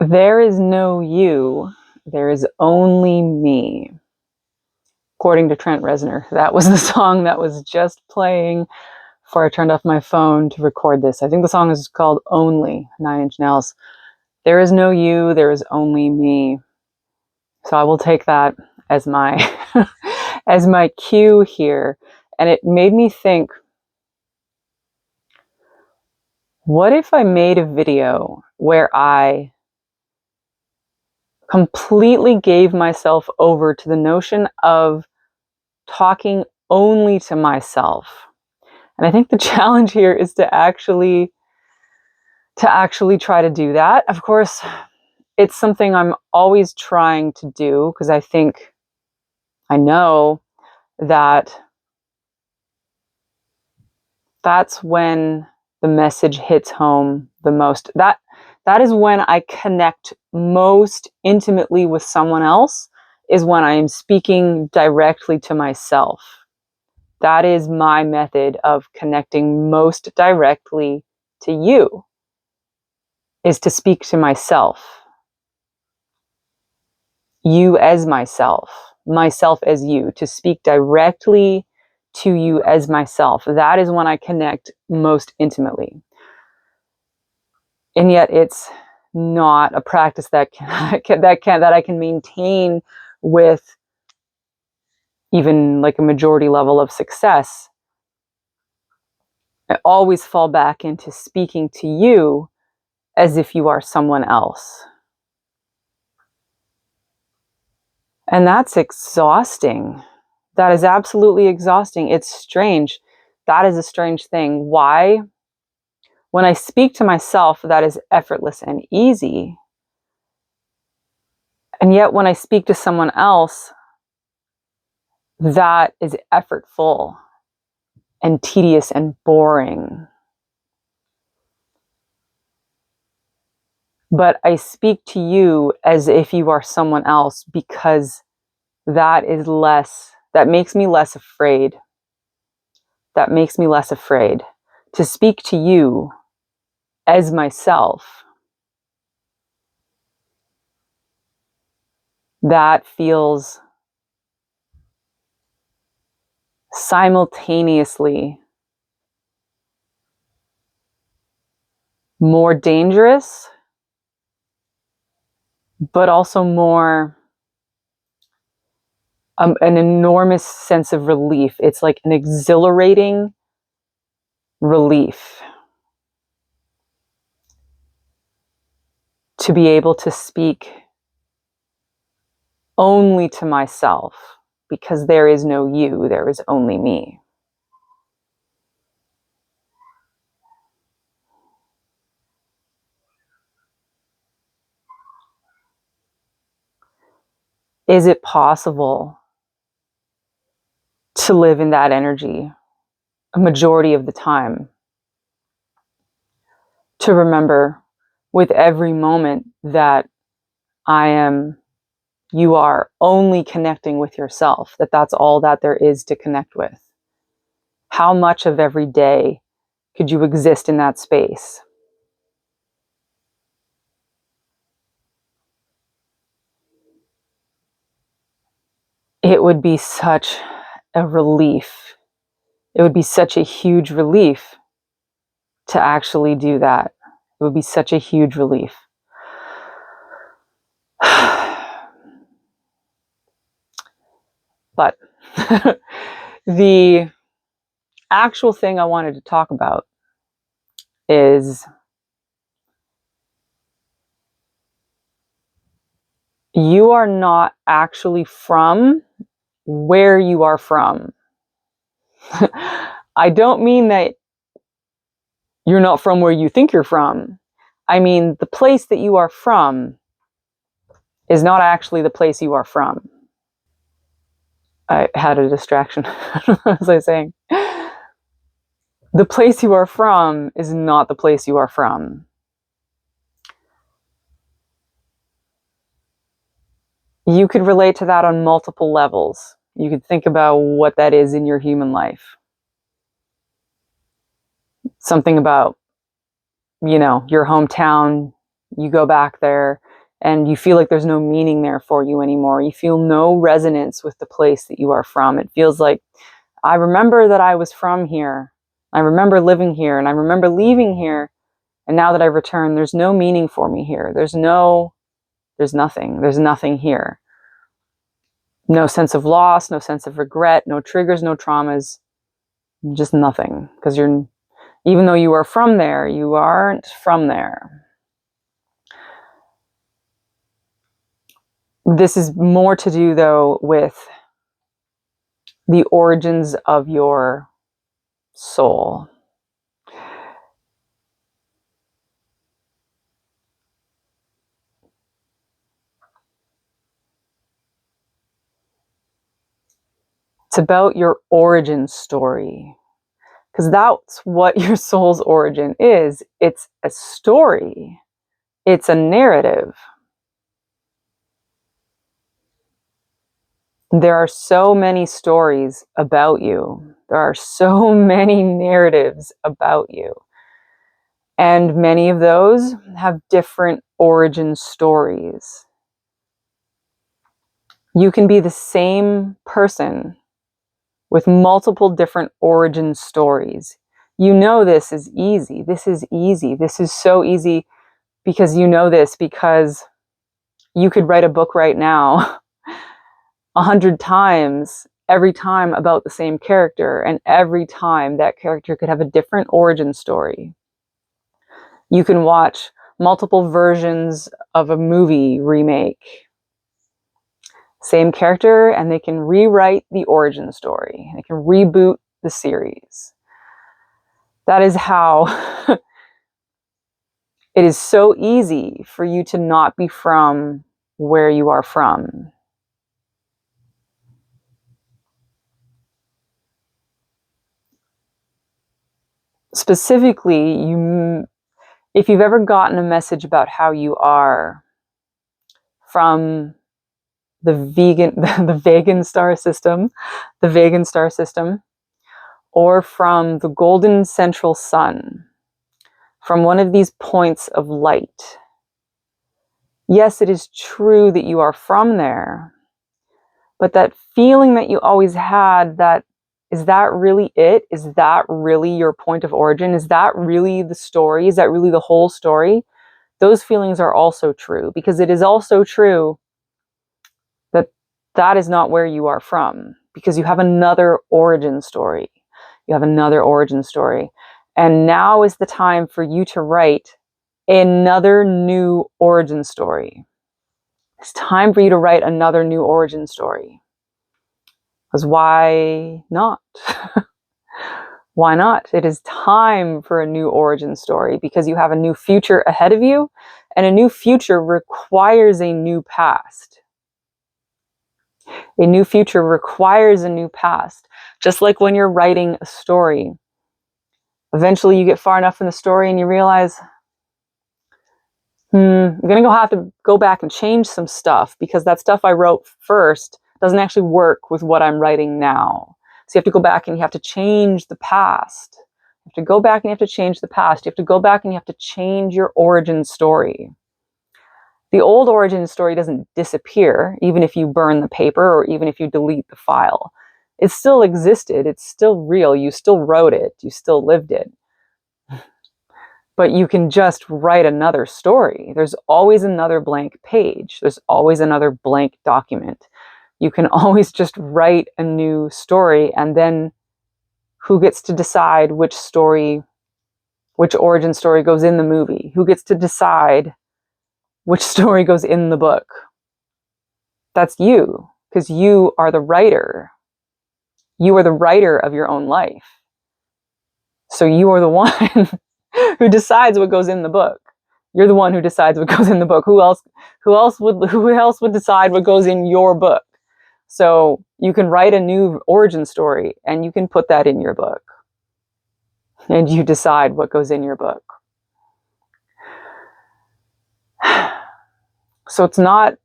There is no you, there is only me. According to Trent Reznor, that was the song that was just playing before I turned off my phone to record this. I think the song is called Only, 9 Inch Nails. There is no you, there is only me. So I will take that as my as my cue here. And it made me think, what if I made a video where I completely gave myself over to the notion of talking only to myself? And I think the challenge here is to actually try to do that. Of course, it's something I'm always trying to do because I know that that's when the message hits home the most. That is when I connect most intimately with someone else, is when I am speaking directly to myself. That is my method of connecting most directly to you, is to speak to myself. You as myself, myself as you, to speak directly to you as myself. That is when I connect most intimately. And yet it's not a practice that I can maintain with even like a majority level of success. I always fall back into speaking to you as if you are someone else. And that's exhausting. That is absolutely exhausting. It's strange. That is a strange thing. Why? When I speak to myself, that is effortless and easy. And yet when I speak to someone else, that is effortful and tedious and boring. But I speak to you as if you are someone else because that makes me less afraid. That makes me less afraid to speak to you as myself. That feels simultaneously more dangerous, but also more an enormous sense of relief. It's like an exhilarating relief to be able to speak only to myself, because there is no you, there is only me. Is it possible to live in that energy a majority of the time? To remember with every moment that you are only connecting with yourself, that's all that there is to connect with. How much of every day could you exist in that space? It would be such a relief. It would be such a huge relief to actually do that. It would be such a huge relief. But the actual thing I wanted to talk about is you are not actually from where you are from. I don't mean that you're not from where you think you're from. I mean, the place that you are from is not actually the place you are from. I had a distraction. What was I saying? The place you are from is not the place you are from. You could relate to that on multiple levels. You could think about what that is in your human life. Something about, your hometown, you go back there, and you feel like there's no meaning there for you anymore. You feel no resonance with the place that you are from. It feels like, I remember that I was from here. I remember living here, and I remember leaving here. And now that I return, there's no meaning for me here. There's nothing. There's nothing here. No sense of loss, no sense of regret, no triggers, no traumas, just nothing. Because even though you are from there, you aren't from there. This is more to do, though, with the origins of your soul. It's about your origin story, because that's what your soul's origin is. It's a story. It's a narrative. There are so many stories about you. There are so many narratives about you. And many of those have different origin stories. You can be the same person with multiple different origin stories. You know this is easy. This is easy. This is so easy because you know this, because you could write a book right now 100 times, every time about the same character, and every time that character could have a different origin story. You can watch multiple versions of a movie remake. Same character, and they can rewrite the origin story. They can reboot the series. That is how it is so easy for you to not be from where you are from. Specifically, if you've ever gotten a message about how you are from the vegan star system, or from the golden central sun, from one of these points of light. Yes, it is true that you are from there, but that feeling that you always had, is that really it? Is that really your point of origin? Is that really the story? Is that really the whole story? Those feelings are also true, because it is also true that that is not where you are from, because you have another origin story. You have another origin story. And now is the time for you to write another new origin story. It's time for you to write another new origin story. Because why not? Why not? It is time for a new origin story, because you have a new future ahead of you, and a new future requires a new past. A new future requires a new past. Just like when you're writing a story, eventually you get far enough in the story and you realize, I'm going to have to go back and change some stuff, because that stuff I wrote first doesn't actually work with what I'm writing now. So you have to go back and you have to change the past. You have to go back and you have to change the past. You have to go back and you have to change your origin story. The old origin story doesn't disappear, even if you burn the paper or even if you delete the file. It still existed. It's still real. You still wrote it. You still lived it. But you can just write another story. There's always another blank page. There's always another blank document. You can always just write a new story, and then who gets to decide which origin story goes in the movie? Who gets to decide which story goes in the book? That's you, because you are the writer. You are the writer of your own life. So you are the one who decides what goes in the book. You're the one who decides what goes in the book. Who else would decide what goes in your book? So you can write a new origin story and you can put that in your book. And you decide what goes in your book. So it's not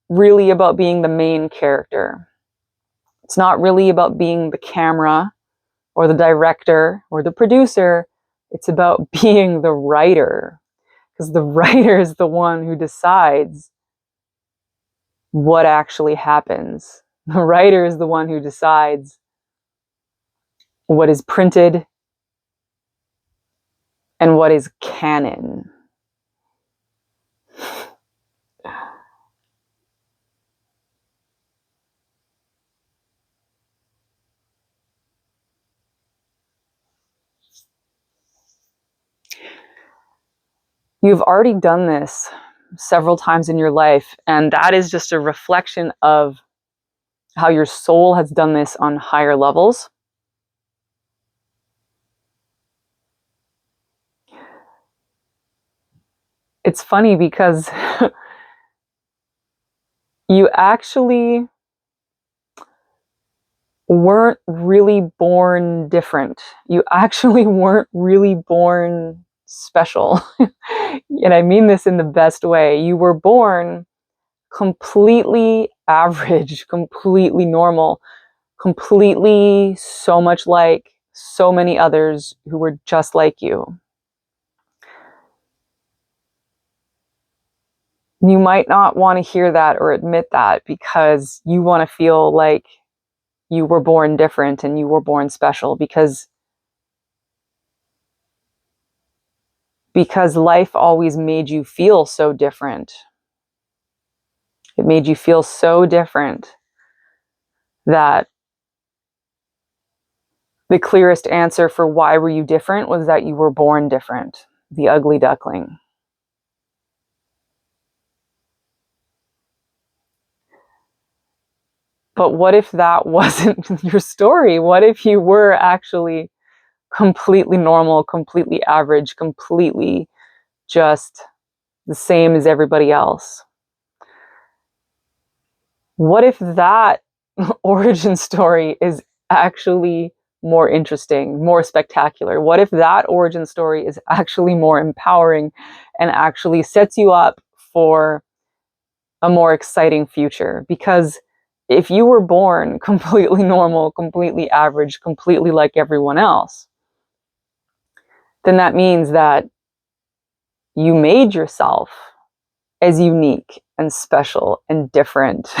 really about being the main character. It's not really about being the camera or the director or the producer. It's about being the writer. because the writer is the one who decides what actually happens. The writer is the one who decides what is printed and what is canon. You've already done this several times in your life, and that is just a reflection of how your soul has done this on higher levels. It's funny because you actually weren't really born different. You actually weren't really born special. And I mean this in the best way. You were born completely average, completely normal, completely so much like so many others who were just like you. You might not want to hear that or admit that because you want to feel like you were born different and you were born special because life always made you feel so different. It made you feel so different that the clearest answer for why were you different was that you were born different, the ugly duckling. But what if that wasn't your story? What if you were actually completely normal, completely average, completely just the same as everybody else? What if that origin story is actually more interesting, more spectacular? What if that origin story is actually more empowering and actually sets you up for a more exciting future? Because if you were born completely normal, completely average, completely like everyone else, then that means that you made yourself as unique and special and different.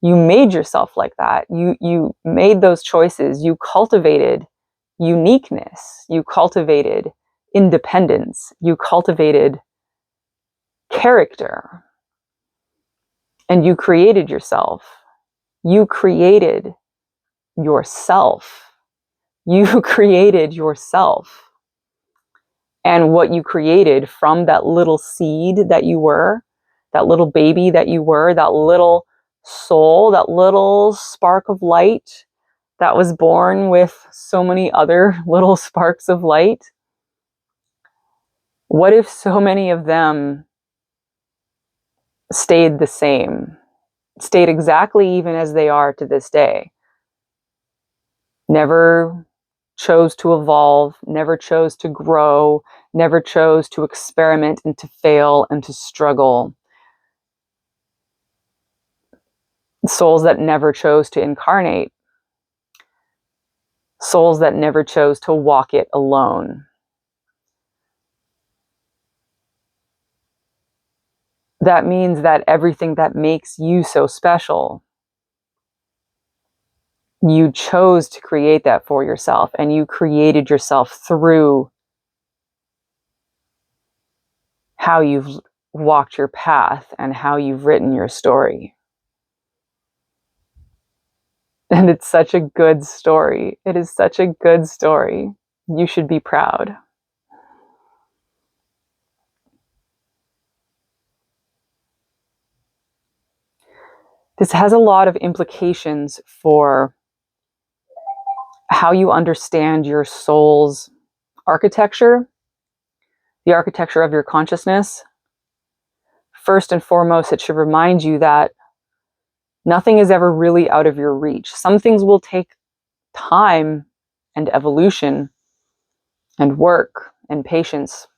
You made yourself like that. You made those choices. You cultivated uniqueness. You cultivated independence. You cultivated character. And you created yourself. You created yourself. You created yourself. And what you created from that little seed that you were, that little baby that you were, that little soul, that little spark of light that was born with so many other little sparks of light. What if so many of them stayed the same, stayed exactly even as they are to this day? Never chose to evolve, never chose to grow, never chose to experiment and to fail and to struggle. Souls that never chose to incarnate. Souls that never chose to walk it alone. That means that everything that makes you so special, you chose to create that for yourself, and you created yourself through how you've walked your path and how you've written your story. And it's such a good story. It is such a good story. You should be proud. This has a lot of implications for how you understand your soul's architecture, the architecture of your consciousness. First and foremost, it should remind you that nothing is ever really out of your reach. Some things will take time and evolution and work and patience,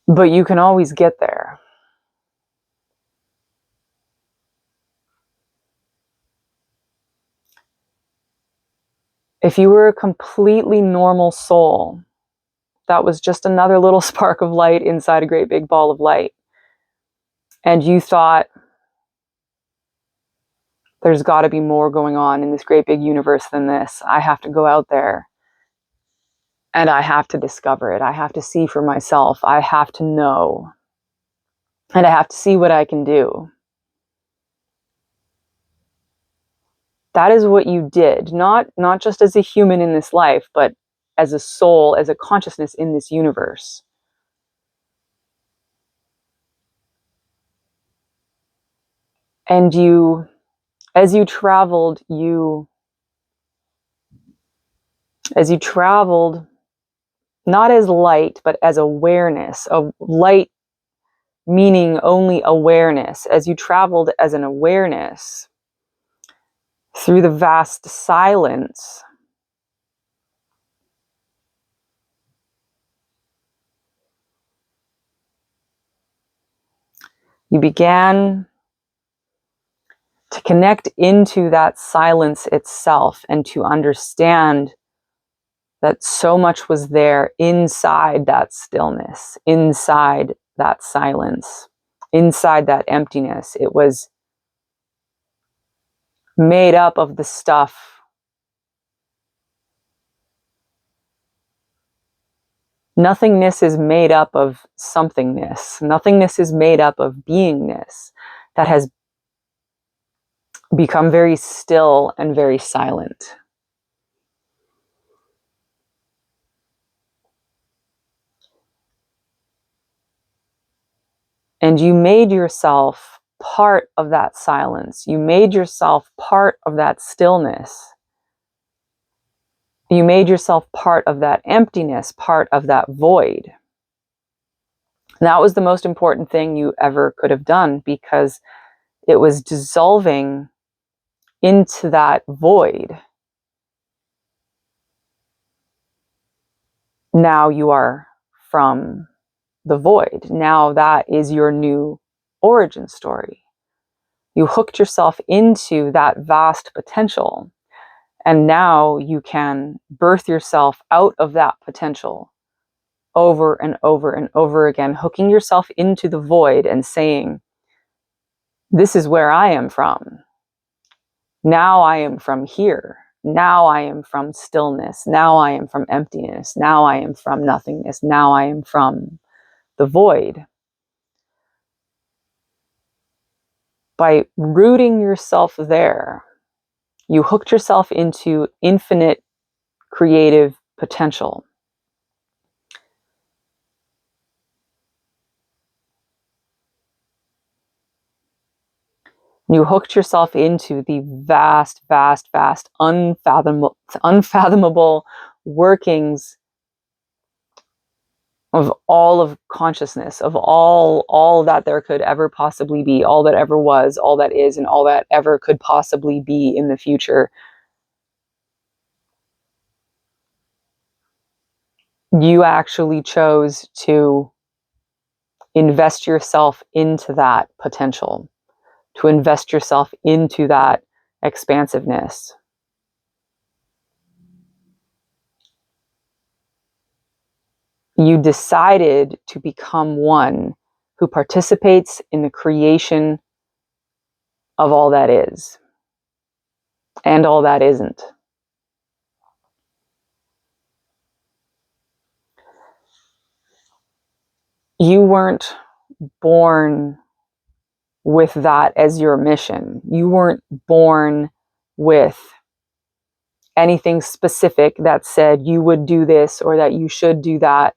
but you can always get there. If you were a completely normal soul, that was just another little spark of light inside a great big ball of light. And you thought, there's got to be more going on in this great big universe than this. I have to go out there and I have to discover it. I have to see for myself. I have to know. And I have to see what I can do. That is what you did, not just as a human in this life, but as a soul, as a consciousness in this universe. And you, as you traveled, not as light, but as awareness, of light meaning only awareness. As you traveled as an awareness through the vast silence, you began to connect into that silence itself and to understand that so much was there inside that stillness, inside that silence, inside that emptiness. It was made up of the stuff nothingness is made up of somethingness. Nothingness is made up of beingness that has become very still and very silent. And you made yourself part of that silence. You made yourself part of that stillness. You made yourself part of that emptiness, part of that void. And that was the most important thing you ever could have done, because it was dissolving into that void. Now you are from the void. Now that is your new origin story. You hooked yourself into that vast potential, and now you can birth yourself out of that potential over and over and over again, hooking yourself into the void and saying, this is where I am from. Now I am from here. Now I am from stillness. Now I am from emptiness. Now I am from nothingness. Now I am from the void. By rooting yourself there, you hooked yourself into infinite creative potential. You hooked yourself into the vast, vast, vast, unfathomable workings of all of consciousness, of all that there could ever possibly be, all that ever was, all that is, and all that ever could possibly be in the future. You actually chose to invest yourself into that potential, to invest yourself into that expansiveness. You decided to become one who participates in the creation of all that is and all that isn't. You weren't born with that as your mission. You weren't born with anything specific that said you would do this or that you should do that.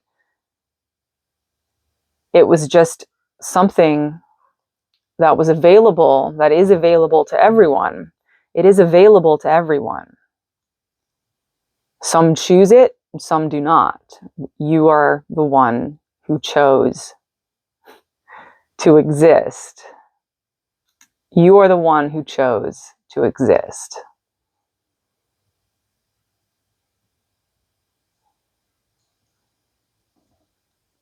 It was just something that was available, that is available to everyone. It is available to everyone. Some choose it, some do not. You are the one who chose to exist. You are the one who chose to exist.